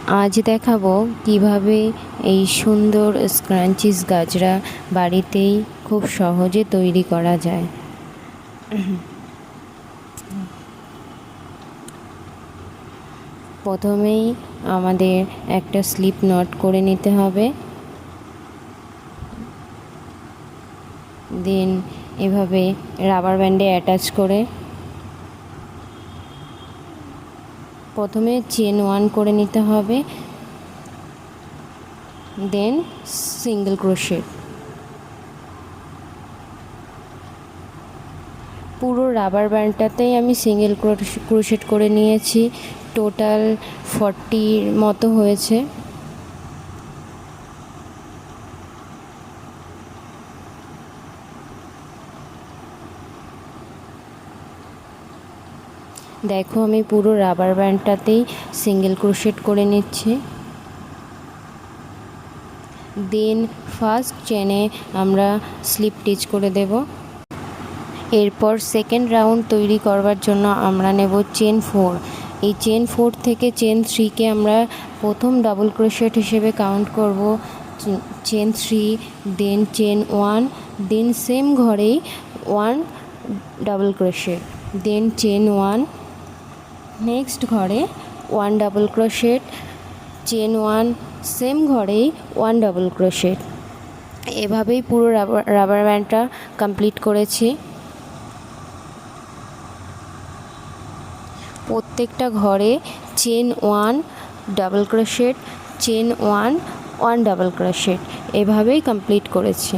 আজ দেখাবো কিভাবে এই সুন্দর স্ক্রাঞ্চিস গাজরা বাড়িতেই খুব সহজে তৈরি করা যায়। প্রথমেই আমাদের একটা স্লিপ নট করে নিতে হবে। দেন এভাবে রাবার ব্যান্ডে অ্যাটাচ করে প্রথমে চেন 1 করে নিতে হবে, দেন সিঙ্গেল ক্রোশেট। পুরো রাবার ব্যান্ডটাতেই আমি সিঙ্গেল ক্রোশেট করে নিয়েছি। টোটাল 40 মতো হয়েছে। দেখো আমি পুরো রাবার ব্যান্ডটাতেই সিঙ্গেল ক্রোশেট করে নিচ্ছি। দেন ফার্স্ট চেনে আমরা স্লিপ স্টিচ করে দেব। এরপর সেকেন্ড রাউন্ড তৈরি করবার জন্য আমরা নেব চেন 4। এই চেন 4 থেকে চেন 3কে আমরা প্রথম ডাবল ক্রোশেট হিসেবে কাউন্ট করব। চেন 3, দেন চেন 1, দেন সেম ঘরেই 1 ডাবল ক্রোশেট, দেন চেন 1, নেক্সট ঘরে 1 ডাবল ক্রোশেট, চেন 1, সেম ঘরেই 1 ডাবল ক্রোশেট। এভাবেই পুরো রাবার ব্যান্ডটা কমপ্লিট করেছি। প্রত্যেকটা ঘরে chain 1 double crochet, chain 1 1 double crochet, এভাবেই কমপ্লিট করেছি।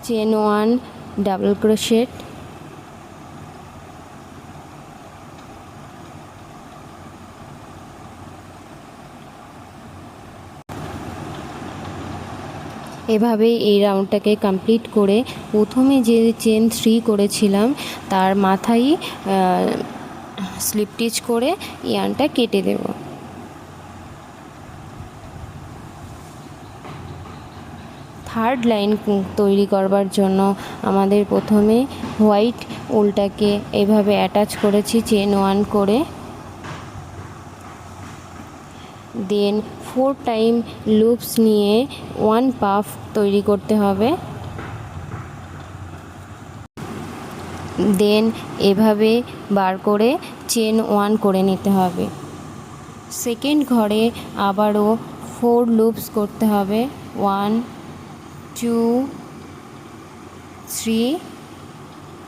চেন 1 ডাবল ক্রোশেট, এভাবেই এই রাউন্ডটাকে কমপ্লিট করে প্রথমে যে চেন 3 করেছিলাম তার মাথায় স্লিপ স্টিচ করে ইয়ার্নটা কেটে দেব। থার্ড লাইন তৈরি করবার জন্য আমাদের প্রথমে হোয়াইট উলটাকে এভাবে অ্যাটাচ করেছি চেন 1 করে, দেন 4 টাইম লুপস নিয়ে 1 পাফ তৈরি করতে হবে। দেন এভাবে বার করে চেন 1 করে নিতে হবে। সেকেন্ড ঘরে আবারও 4 লুপস করতে হবে, 1 2 3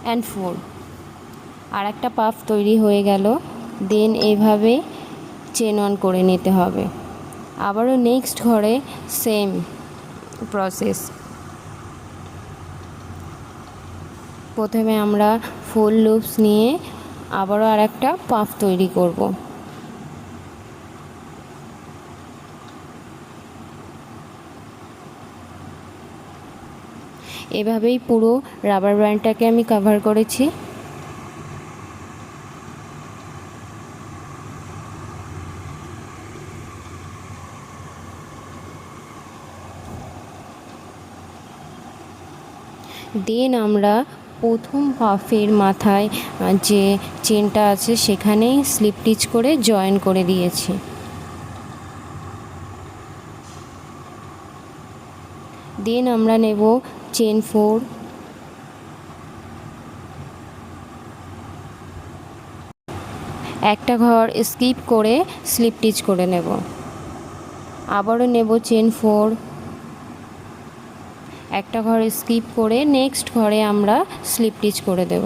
অ্যান্ড 4। আর একটা পাফ তৈরি হয়ে গেল। দেন এভাবে চেন 1 করে নিতে হবে। আবারও নেক্সট ঘরে সেম প্রসেস। প্রথমে আমরা 4 লুপস নিয়ে আবারও আর একটা পাফ তৈরি করব। এভাবেই পুরো রাবার ব্যান্ডটাকে আমি কভার করেছি। দেন আমরা প্রথম পাফের মাথায় যে চেনটা আছে সেখানেই স্লিপ স্টিচ করে জয়েন করে দিয়েছি। দেন আমরা নেব চেন 4, একটা ঘর স্কিপ করে স্লিপ স্টিচ করে নেব। আবারও নেব চেন 4, একটা ঘর স্কিপ করে নেক্সট ঘরে আমরা স্লিপ স্টিচ করে দেব।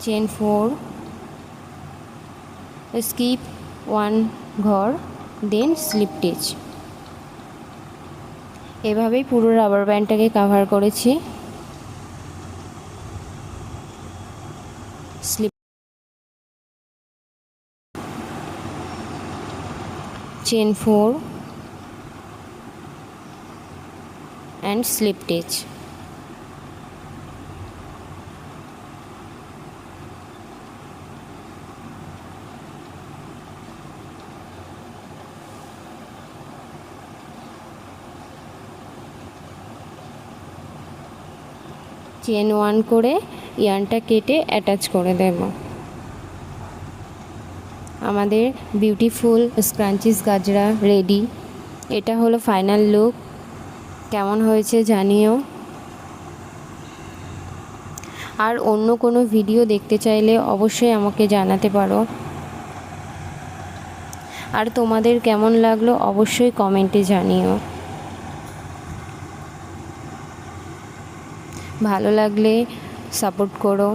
চেন 4, স্কিপ 1 ঘর, দেন স্লিপ স্টিচ। এভাবেই পুরো রাবার ব্যান্ডটাকে কভার করেছি। Slip chain 4 and slip stitch। Chain 1 করে ইয়ার্নটা কেটে অ্যাটাচ করে দেব। আমাদের বিউটিফুল স্ক্রাঞ্চিস গাজরা রেডি। এটা হলো ফাইনাল লুক। কেমন হয়েছে জানিও। আর অন্য কোনো ভিডিও দেখতে চাইলে অবশ্যই আমাকে জানাতে পারো। আর তোমাদের কেমন লাগলো অবশ্যই কমেন্টে জানিও। ভালো লাগলে সাপোর্ট করো।